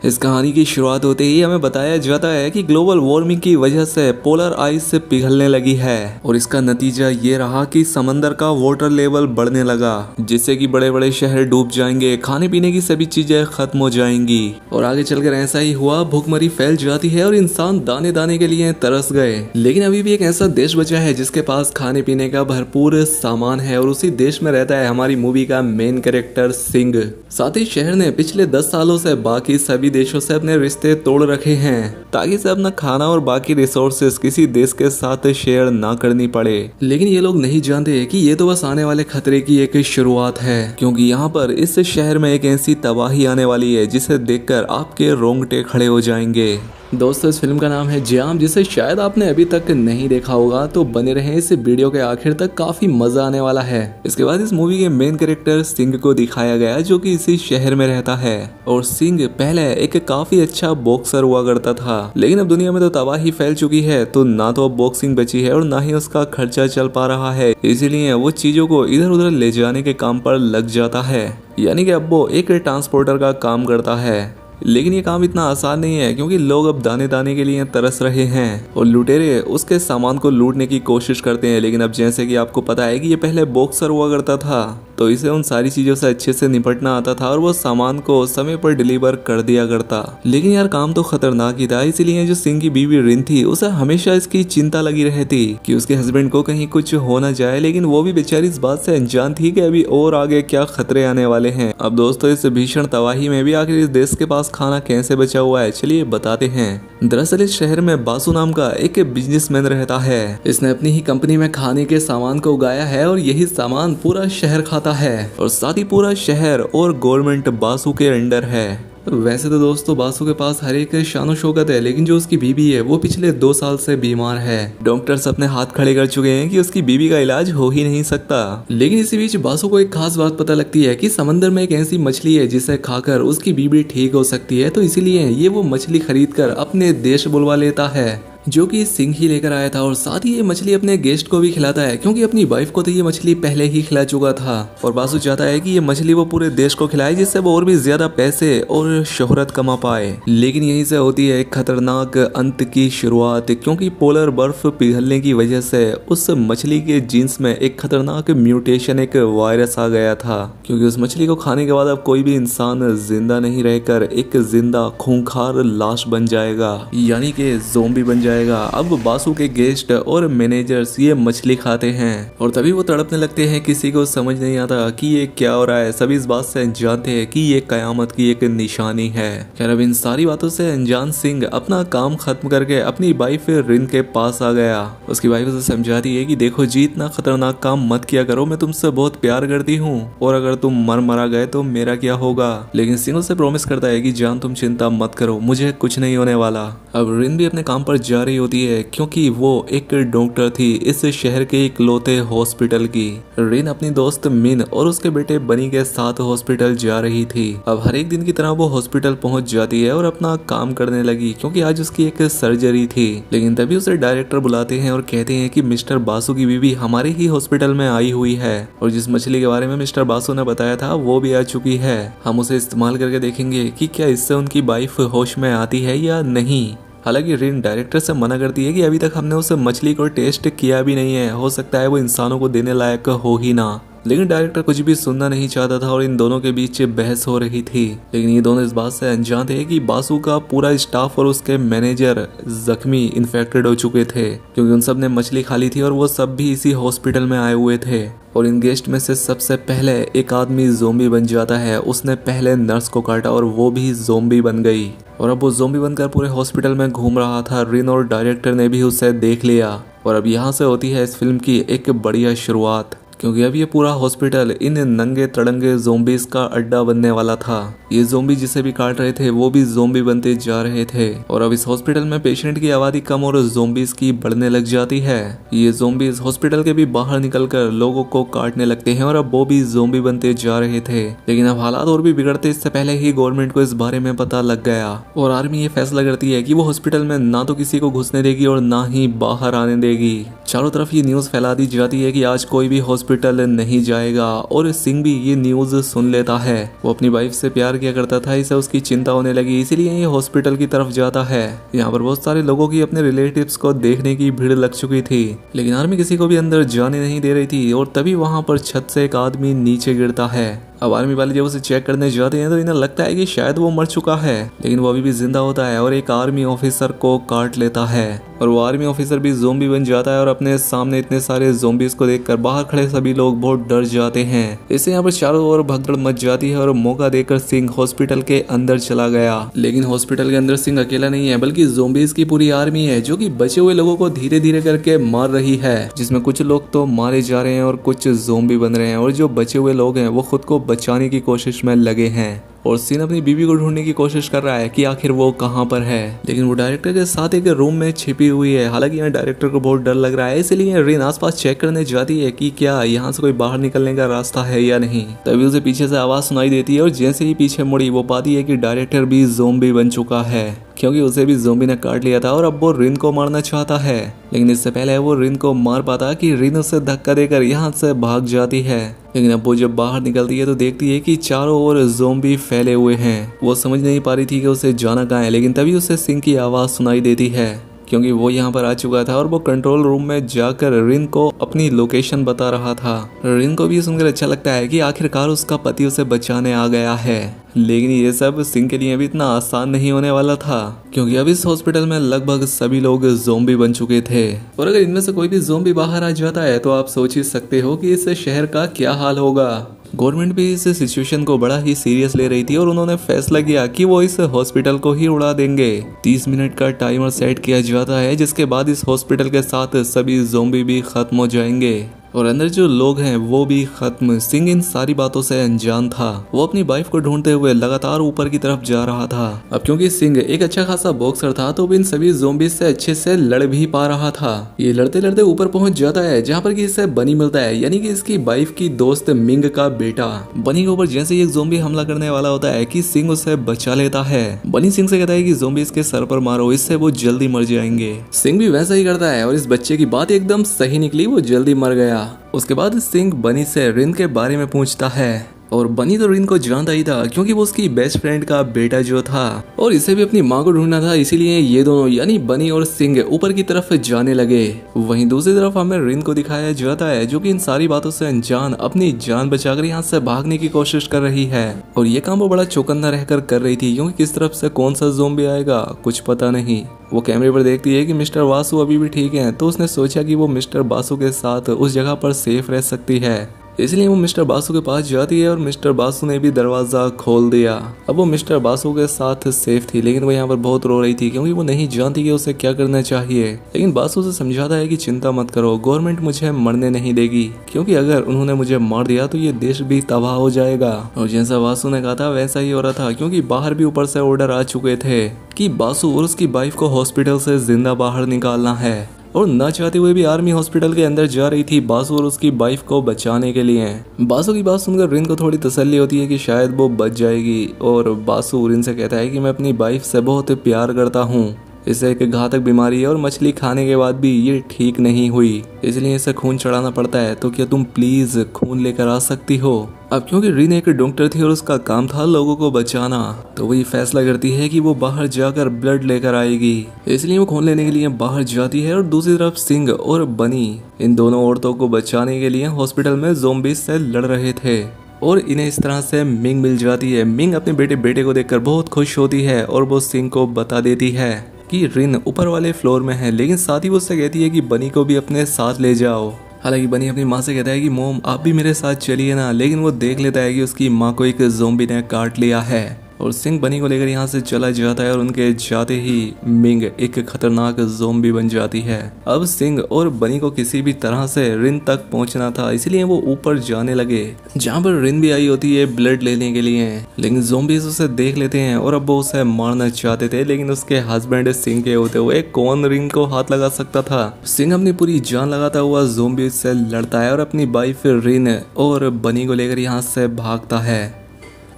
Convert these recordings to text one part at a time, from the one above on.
इस कहानी की शुरुआत होते ही हमें बताया जाता है कि ग्लोबल वार्मिंग की वजह से पोलर आइस पिघलने लगी है और इसका नतीजा ये रहा कि समंदर का वाटर लेवल बढ़ने लगा, जिससे कि बड़े बड़े शहर डूब जाएंगे, खाने पीने की सभी चीजें खत्म हो जाएंगी। और आगे चलकर ऐसा ही हुआ, भूखमरी फैल जाती है और इंसान दाने दाने के लिए तरस गए। लेकिन अभी भी एक ऐसा देश बचा है जिसके पास खाने पीने का भरपूर सामान है और उसी देश में रहता है हमारी मूवी का मेन कैरेक्टर सिंह। साथ ही शहर ने पिछले 10 सालों से बाकी सभी देशों से अपने रिश्ते तोड़ रखे हैं ताकि से अपना खाना और बाकी रिसोर्सेस किसी देश के साथ शेयर ना करनी पड़े। लेकिन ये लोग नहीं जानते कि ये तो बस आने वाले खतरे की एक शुरुआत है, क्योंकि यहाँ पर इस शहर में एक ऐसी तबाही आने वाली है जिसे देखकर आपके रोंगटे खड़े हो जाएंगे। दोस्तों, इस फिल्म का नाम है जाम, जिसे शायद आपने अभी तक नहीं देखा होगा, तो बने रहें इस वीडियो के आखिर तक, काफी मजा आने वाला है। इसके बाद इस मूवी के मेन कैरेक्टर सिंह को दिखाया गया जो कि इसी शहर में रहता है और सिंह पहले एक काफी अच्छा बॉक्सर हुआ करता था, लेकिन अब दुनिया में तो तबाही फैल चुकी है, तो ना तो अब बॉक्सिंग बची है और ना ही उसका खर्चा चल पा रहा है। इसीलिए वो चीजों को इधर उधर ले जाने के काम पर लग जाता है, यानी कि अब वो एक ट्रांसपोर्टर का काम करता है। लेकिन ये काम इतना आसान नहीं है, क्योंकि लोग अब दाने दाने के लिए तरस रहे हैं और लुटेरे उसके सामान को लूटने की कोशिश करते हैं। लेकिन अब जैसे कि आपको पता है कि ये पहले बॉक्सर हुआ करता था, तो इसे उन सारी चीजों से अच्छे से निपटना आता था और वो सामान को समय पर डिलीवर कर दिया करता। लेकिन यार काम तो खतरनाक ही था, इसीलिए जो सिंह की बीवी रिन थी उसे हमेशा इसकी चिंता लगी रहती कि उसके हस्बैंड को कहीं कुछ हो ना जाए। लेकिन वो भी बेचारी इस बात से अनजान थी कि अभी और आगे क्या खतरे आने वाले हैं। अब दोस्तों, इस भीषण तबाही में भी आखिर इस देश के पास खाना कैसे बचा हुआ है, चलिए बताते हैं। दरअसल इस शहर में बासु नाम का एक बिजनेसमैन रहता है। इसने अपनी ही कंपनी में खाने के सामान को उगाया है और यही सामान पूरा शहर खाता है और साथ ही पूरा शहर और गवर्नमेंट बासु के अंडर है। वैसे तो दोस्तों बासु के पास हर एक शानो शौकत है, लेकिन जो उसकी बीबी है वो पिछले 2 साल से बीमार है। डॉक्टर्स अपने हाथ खड़े कर चुके हैं कि उसकी बीबी का इलाज हो ही नहीं सकता। लेकिन इसी बीच बासु को एक खास बात पता लगती है कि समंदर में एक ऐसी मछली है जिसे खाकर उसकी बीबी ठीक हो सकती है, तो इसीलिए ये वो मछली खरीद कर अपने देश बुलवा लेता है, जो कि सिंह ही लेकर आया था। और साथ ही ये मछली अपने गेस्ट को भी खिलाता है, क्योंकि अपनी वाइफ को तो ये मछली पहले ही खिला चुका था और बासु चाहता है कि ये मछली वो पूरे देश को खिलाए, जिससे वो और भी ज्यादा पैसे और शोहरत कमा पाए। लेकिन यहीं से होती है एक खतरनाक अंत की शुरुआत, क्योंकि पोलर बर्फ पिघलने की वजह से उस मछली के जीन्स में एक खतरनाक म्यूटेशन, एक वायरस आ गया था। क्योंकि उस मछली को खाने के बाद अब कोई भी इंसान जिंदा नहीं रहकर एक जिंदा खूंखार लाश बन जाएगा, यानी कि ज़ोंबी बन जाएगा। अब बासु के गेस्ट और मैनेजर्स ये मछली खाते हैं और तभी वो तड़पने लगते हैं। किसी को समझ नहीं आता कि ये क्या हो रहा है, सभी इस बात से अनजान थे कि ये कयामत की एक निशानी है। खैर, अब इन सारी बातों से अनजान सिंह अपना काम खत्म करके अपनी वाइफ रिन के पास आ गया। उसकी वाइफ उसे समझाती है कि देखो जी, इतना खतरनाक काम मत किया करो, मैं तुमसे बहुत प्यार करती हूँ और अगर तुम मरा गए तो मेरा क्या होगा। लेकिन सिंह उसे प्रॉमिस करता है कि जान तुम चिंता मत करो, मुझे कुछ नहीं होने वाला। अब रिन भी अपने काम पर जा रही होती है, क्योंकि वो एक डॉक्टर थी इस शहर के इकलौते हॉस्पिटल की। रिन अपनी दोस्त मिन और उसके बेटे बनी के साथ हॉस्पिटल जा रही थी। अब हर एक दिन की तरह वो हॉस्पिटल पहुंच जाती है और अपना काम करने लगी, क्योंकि आज उसकी एक सर्जरी थी। लेकिन तभी उसे डायरेक्टर बुलाते हैं और कहते हैं कि मिस्टर बासु की बीवी हमारे ही हॉस्पिटल में आई हुई है और जिस मछली के बारे में मिस्टर बासु ने बताया था वो भी आ चुकी है। हम उसे इस्तेमाल करके देखेंगे कि क्या इससे उनकी वाइफ होश में आती है या नहीं। हालांकि रिन डायरेक्टर से मना करती है कि अभी तक हमने उस मछली को टेस्ट किया भी नहीं है, हो सकता है वो इंसानों को देने लायक हो ही ना। लेकिन डायरेक्टर कुछ भी सुनना नहीं चाहता था और इन दोनों के बीच बहस हो रही थी। लेकिन ये दोनों इस बात से अनजान थे कि बासु का पूरा स्टाफ और उसके मैनेजर जख्मी इन्फेक्टेड हो चुके थे, क्योंकि उन सब ने मछली खा ली थी और वो सब भी इसी हॉस्पिटल में आए हुए थे। और इन गेस्ट में से सबसे पहले एक आदमी ज़ोंबी बन जाता है। उसने पहले नर्स को काटा और वो भी ज़ोंबी बन गई और अब वो ज़ोंबी बनकर पूरे हॉस्पिटल में घूम रहा था। रिन और डायरेक्टर ने भी उसे देख लिया और अब यहाँ से होती है इस फिल्म की एक बढ़िया शुरुआत, क्योंकि अब ये पूरा हॉस्पिटल इन नंगे तड़ंगे ज़ोंबीज का अड्डा बनने वाला था। ये ज़ोंबी जिसे भी काट रहे थे वो भी ज़ोंबी बनते जा रहे थे और अब इस हॉस्पिटल में पेशेंट की आबादी कम और ज़ोंबीज की बढ़ने लग जाती है। ये ज़ोंबीज हॉस्पिटल के भी बाहर निकलकर लोगों को काटने लगते हैं और अब वो भी ज़ोंबी बनते जा रहे थे। लेकिन अब हालात और भी बिगड़ते इससे पहले ही गवर्नमेंट को इस बारे में पता लग गया और आर्मी ये फैसला करती है कि वो हॉस्पिटल में ना तो किसी को घुसने देगी और ना ही बाहर आने देगी। चारों तरफ ये न्यूज़ फैला दी जाती है कि आज कोई भी हॉस्पिटल हॉस्पिटल नहीं जाएगा। और सिंह भी ये न्यूज सुन लेता है। वो अपनी वाइफ से प्यार किया करता था, इसे उसकी चिंता होने लगी, इसीलिए ये हॉस्पिटल की तरफ जाता है। यहाँ पर बहुत सारे लोगों की अपने रिलेटिव्स को देखने की भीड़ लग चुकी थी, लेकिन आर्मी किसी को भी अंदर जाने नहीं दे रही थी। और तभी वहां पर छत से एक आदमी नीचे गिरता है। अब आर्मी वाले जब उसे चेक करने जाते हैं तो इन्हें लगता है कि शायद वो मर चुका है, लेकिन वो अभी भी जिंदा होता है और एक आर्मी ऑफिसर को काट लेता है। और वो आर्मी ऑफिसर भी ज़ोंबी बन जाता है और अपने सामने इतने सारे ज़ोंबीज को देखकर बाहर खड़े सभी लोग बहुत डर जाते हैं। इससे यहाँ पर चारों ओर भगदड़ मच जाती है और मौका देकर सिंह हॉस्पिटल के अंदर चला गया। लेकिन हॉस्पिटल के अंदर सिंह अकेला नहीं है, बल्कि ज़ोंबीज की पूरी आर्मी है जो कि बचे हुए लोगों को धीरे धीरे करके मार रही है, जिसमें कुछ लोग तो मारे जा रहे हैं और कुछ ज़ोंबी बन रहे हैं। और जो बचे हुए लोग हैं वो खुद को बचाने की कोशिश में लगे हैं। और सीन अपनी बीवी को ढूंढने की कोशिश कर रहा है कि आखिर वो कहाँ पर है, लेकिन वो डायरेक्टर के साथ एक रूम में छिपी हुई है। हालांकि यहाँ डायरेक्टर को बहुत डर लग रहा है, इसलिए रिन आसपास चेक करने जाती है कि क्या यहाँ से कोई बाहर निकलने का रास्ता है या नहीं। तभी उसे पीछे से आवाज सुनाई देती है और जैसे ही पीछे मुड़ी वो पाती है कि डायरेक्टर भी ज़ोंबी बन चुका है, क्योंकि उसे भी ज़ोंबी ने काट लिया था और अब वो रिन को मारना चाहता है। लेकिन इससे पहले वो रिन को मार पाता कि रिन उसे धक्का देकर यहाँ से भाग जाती है। लेकिन अब वो जब बाहर निकलती है तो देखती है कि चारों ओर ज़ोंबी फैले हुए हैं। वो समझ नहीं पा रही थी कि उसे जाना कहाँ है, लेकिन तभी उसे सिंह की आवाज़ सुनाई देती है, क्योंकि वो यहाँ पर आ चुका था और वो कंट्रोल रूम में जाकर रिन को अपनी लोकेशन बता रहा था। रिन को भी सुनकर अच्छा लगता है कि आखिरकार उसका पति उसे बचाने आ गया है। लेकिन ये सब सिंह के लिए भी इतना आसान नहीं होने वाला था, क्योंकि अब इस हॉस्पिटल में लगभग सभी लोग ज़ोंबी बन चुके थे। और अगर इनमें से कोई भी ज़ोंबी बाहर आ जाता है तो आप सोच ही सकते हो कि इस शहर का क्या हाल होगा। गवर्नमेंट भी इस सिचुएशन को बड़ा ही सीरियस ले रही थी और उन्होंने फैसला किया कि वो इस हॉस्पिटल को ही उड़ा देंगे। 30 मिनट का टाइमर सेट किया जाता है, जिसके बाद इस हॉस्पिटल के साथ सभी ज़ोंबी भी खत्म हो जाएंगे और अंदर जो लोग हैं वो भी खत्म। सिंह इन सारी बातों से अनजान था। वो अपनी वाइफ को ढूंढते हुए लगातार ऊपर की तरफ जा रहा था। अब क्योंकि सिंह एक अच्छा खासा बॉक्सर था तो वो इन सभी ज़ोंबी से अच्छे से लड़ भी पा रहा था। ये लड़ते लड़ते ऊपर पहुंच जाता है जहाँ पर कि इसे बनी मिलता है, यानी कि इसकी वाइफ की दोस्त मिंग का बेटा। बनी के ऊपर जैसे ही एक ज़ोंबी हमला करने वाला होता है कि सिंह उसे बचा लेता है। बनी सिंह से कहता है कि ज़ोंबी इसके सर पर मारो, इससे वो जल्दी मर जाएंगे। सिंह भी वैसा ही करता है और इस बच्चे की बात एकदम सही निकली, वो जल्दी मर गया। उसके बाद सिंह बनी से रिन के बारे में पूछता है और बनी तो रिन को जानता ही था, क्योंकि वो उसकी बेस्ट फ्रेंड का बेटा जो था और इसे भी अपनी माँ को ढूंढना था। इसीलिए ये दोनों यानी बनी और सिंह ऊपर की तरफ जाने लगे। वहीं दूसरी तरफ हमें रिन को दिखाया जाता है जो कि इन सारी बातों से अनजान अपनी जान बचाकर यहाँ से भागने की कोशिश कर रही है। और ये काम वो बड़ा चौकन्ना रहकर कर रही थी, क्योंकि किस तरफ से कौन सा ज़ोंबी आएगा कुछ पता नहीं। वो कैमरे पर देखती है कि मिस्टर वासु अभी भी ठीक हैं, तो उसने सोचा कि वो मिस्टर बासु के साथ उस जगह पर सेफ रह सकती है। इसलिए वो मिस्टर बासु के पास जाती है और मिस्टर बासु ने भी दरवाज़ा खोल दिया। अब वो मिस्टर बासु के साथ सेफ थी, लेकिन वो यहाँ पर बहुत रो रही थी, क्योंकि वो नहीं जानती कि उसे क्या करना चाहिए। लेकिन बासु से समझाता है कि चिंता मत करो, गवर्नमेंट मुझे मरने नहीं देगी, क्योंकि अगर उन्होंने मुझे मार दिया तो ये देश भी तबाह हो जाएगा। और जैसा बासु ने कहा था वैसा ही हो रहा था, क्योंकि बाहर भी ऊपर से ऑर्डर आ चुके थे कि बासु और उसकी वाइफ को हॉस्पिटल से जिंदा बाहर निकालना है। और न चाहते हुए भी आर्मी हॉस्पिटल के अंदर जा रही थी बासु और उसकी वाइफ को बचाने के लिए। बासु की बात सुनकर रिन को थोड़ी तसल्ली होती है कि शायद वो बच जाएगी। और बासु रिन से कहता है कि मैं अपनी वाइफ से बहुत प्यार करता हूँ, इसे एक घातक बीमारी है और मछली खाने के बाद भी ये ठीक नहीं हुई, इसलिए इसे खून चढ़ाना पड़ता है, तो क्या तुम प्लीज खून लेकर आ सकती हो। अब क्योंकि रिन एक डॉक्टर थी और उसका काम था लोगों को बचाना, तो वो ये फैसला करती है कि वो बाहर जाकर ब्लड लेकर आएगी। इसलिए वो खून लेने के लिए बाहर जाती है। और दूसरी तरफ सिंह और बनी इन दोनों औरतों को बचाने के लिए हॉस्पिटल में ज़ोंबी से लड़ रहे थे और इन्हें इस तरह से मिंग मिल जाती है। मिंग अपने बेटे को देखकर बहुत खुश होती है और वो सिंह को बता देती है कि रिन ऊपर वाले फ्लोर में है, लेकिन साथ ही वो उससे कहती है कि बनी को भी अपने साथ ले जाओ। हालांकि बनी अपनी माँ से कहता है कि मोम आप भी मेरे साथ चलिए ना, लेकिन वो देख लेता है कि उसकी माँ को एक ज़ोंबी ने काट लिया है। और सिंह बनी को लेकर यहाँ से चला जाता है और उनके जाते ही मिंग एक खतरनाक ज़ोंबी बन जाती है। अब सिंह और बनी को किसी भी तरह से रिन तक पहुँचना था, इसलिए वो ऊपर जाने लगे, जहाँ पर रिन भी आई होती है ब्लड लेने के लिए। लेकिन ज़ोंबीज उसे देख लेते हैं और अब वो उसे मारना चाहते थे, लेकिन उसके हस्बैंड सिंह के होते हुए कौन रिन को हाथ लगा सकता था। सिंह अपनी पूरी जान लगाता हुआ ज़ोंबी से लड़ता है और अपनी वाइफ रिन और बनी को लेकर यहाँ से भागता है।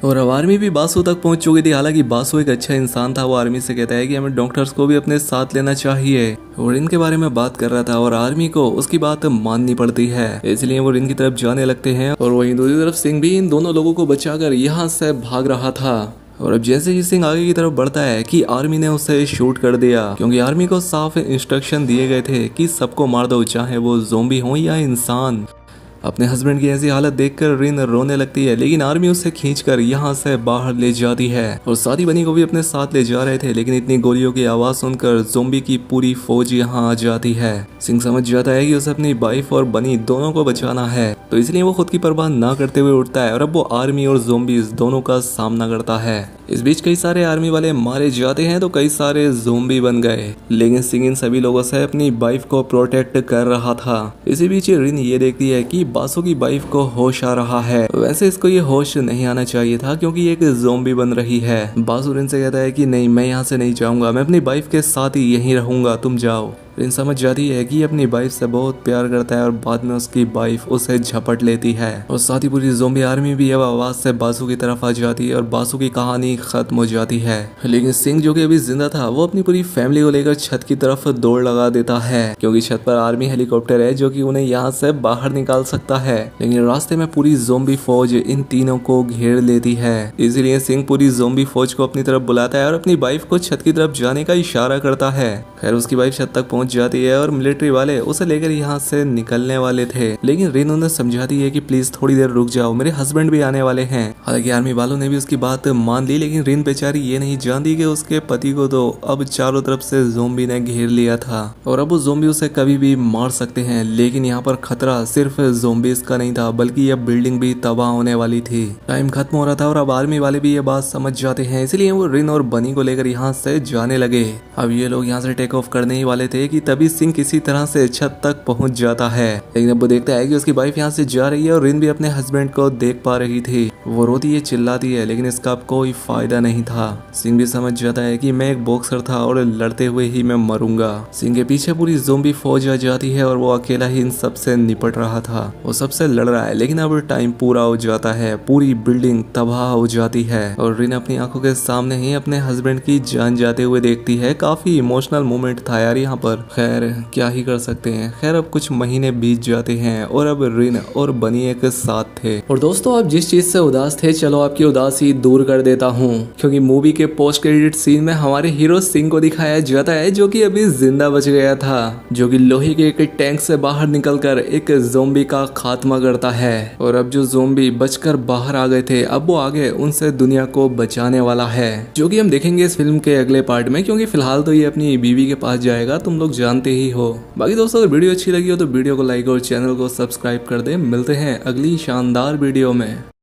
और अब आर्मी भी बासु तक पहुंच चुकी थी। हालांकि बासु एक अच्छा इंसान था। वो आर्मी से कहता है कि हमें डॉक्टर्स को भी अपने साथ लेना चाहिए और इनके बारे में बात कर रहा था और आर्मी को उसकी बात माननी पड़ती है, इसलिए वो इनकी तरफ जाने लगते हैं। और वहीं दूसरी तरफ सिंह भी इन दोनों लोगों को बचाकर यहाँ से भाग रहा था। और अब जैसे ही सिंह आगे की तरफ बढ़ता है कि आर्मी ने उसे शूट कर दिया, क्योंकि आर्मी को साफ इंस्ट्रक्शन दिए गए थे कि सबको मार दो, चाहे वो ज़ोंबी हो या इंसान। अपने हस्बैंड की ऐसी हालत देखकर रिन रोने लगती है, लेकिन आर्मी उसे खींचकर यहाँ से बाहर ले जाती है। और साथी बनी को भी अपने साथ ले जा रहे थे, लेकिन इतनी गोलियों की आवाज सुनकर ज़ोंबी की पूरी फौज यहाँ आ जाती है। सिंह समझ जाता है कि उसे अपनी वाइफ और बनी दोनों को बचाना है, तो इसलिए वो खुद की परवाह ना करते हुए उठता है और अब वो आर्मी और ज़ोंबीज दोनों का सामना करता है। इस बीच कई सारे आर्मी वाले मारे जाते हैं तो कई सारे ज़ोंबी बन गए, लेकिन सिंह इन सभी लोगों से अपनी वाइफ को प्रोटेक्ट कर रहा था। इसी बीच रिन ये देखती है कि बासु की वाइफ को होश आ रहा है। वैसे इसको ये होश नहीं आना चाहिए था, क्योंकि एक ज़ोंबी बन रही है। बासु रिन से कहता है कि नहीं, मैं यहाँ से नहीं जाऊंगा, मैं अपनी वाइफ के साथ ही यहीं रहूंगा, तुम जाओ। रिन समझ जाती है कि अपनी वाइफ से बहुत प्यार करता है और बाद में उसकी वाइफ उसे झपट लेती है। और साथ ही पूरी ज़ोंबी आर्मी भी अब आवाज से बासु की तरफ आ जाती है और बासु की कहानी खत्म हो जाती है। लेकिन सिंह जो कि अभी जिंदा था, वो अपनी पूरी फैमिली को लेकर छत की तरफ दौड़ लगा देता है, क्योंकि छत पर आर्मी हेलीकॉप्टर है जो कि उन्हें यहाँ से बाहर निकाल सकता है। लेकिन रास्ते में पूरी ज़ोंबी फौज इन तीनों को घेर लेती है, इसलिए सिंह पूरी ज़ोंबी फौज को अपनी तरफ बुलाता है और अपनी वाइफ को छत की तरफ जाने का इशारा करता है। खैर उसकी वाइफ छत तक पहुंच जाती है और मिलिट्री वाले उसे लेकर यहाँ से निकलने वाले थे, लेकिन रिन उन्हें समझाती है कि प्लीज थोड़ी देर रुक जाओ, मेरे हस्बैंड भी आने वाले हैं। हालांकि आर्मी वालों ने भी उसकी बात मान ली, लेकिन रिन बेचारी ये नहीं जानती कि उसके पति को तो अब चारों तरफ से ज़ोंबी ने घेर लिया था और अब वो ज़ोंबी उसे कभी भी मार सकते हैं। लेकिन यहाँ पर खतरा सिर्फ ज़ोंबीज का नहीं था, बल्कि यह बिल्डिंग भी तबाह होने वाली थी। टाइम खत्म हो रहा था और अब आर्मी वाले भी ये बात समझ जाते हैं, इसलिए वो रिन और बनी को लेकर यहाँ से जाने लगे। अब ये लोग यहाँ से टेक ऑफ करने ही वाले थे कि तभी सिंह किसी तरह से छत तक पहुंच जाता है। लेकिन अब वो देखता है कि उसकी वाइफ यहाँ से जा रही है और रिन भी अपने हस्बैंड को देख पा रही थी। वो रोती है, चिल्लाती है, लेकिन इसका अब कोई फायदा नहीं था। सिंह भी समझ जाता है कि मैं एक बॉक्सर था और लड़ते हुए ही मैं मरूंगा। सिंह के पीछे पूरी ज़ोंबी फौज आ जाती है और वो अकेला ही इन सबसे निपट रहा था। वो सबसे लड़ रहा है, लेकिन अब टाइम पूरा हो जाता है, पूरी बिल्डिंग तबाह हो जाती है और रिन अपनी आंखों के सामने ही अपने हस्बैंड की जान जाते हुए देखती है। काफी इमोशनल मोमेंट था यार यहाँ पर। खैर क्या ही कर सकते हैं। खैर अब कुछ महीने बीत जाते हैं और अब रिन और बनी एक साथ थे। और दोस्तों आप जिस चीज से उदास थे, चलो आपकी उदासी दूर कर देता हूँ, क्योंकि मूवी के पोस्ट क्रेडिट सीन में हमारे हीरो सिंह को दिखाया जाता है, जो कि अभी जिंदा बच गया था, जो कि लोहे के एक टैंक से बाहर निकलकर एक ज़ोंबी का खात्मा करता है। और अब जो ज़ोंबी बचकर बाहर आ गए थे, अब वो आगे उनसे दुनिया को बचाने वाला है, जो कि हम देखेंगे इस फिल्म के अगले पार्ट में, क्योंकि फिलहाल तो ये अपनी बीवी के पास जाएगा, तुम लोग जानते ही हो। बाकी दोस्तों अगर वीडियो अच्छी लगी हो तो वीडियो को लाइक और चैनल को सब्सक्राइब कर दे। मिलते हैं अगली शानदार वीडियो में।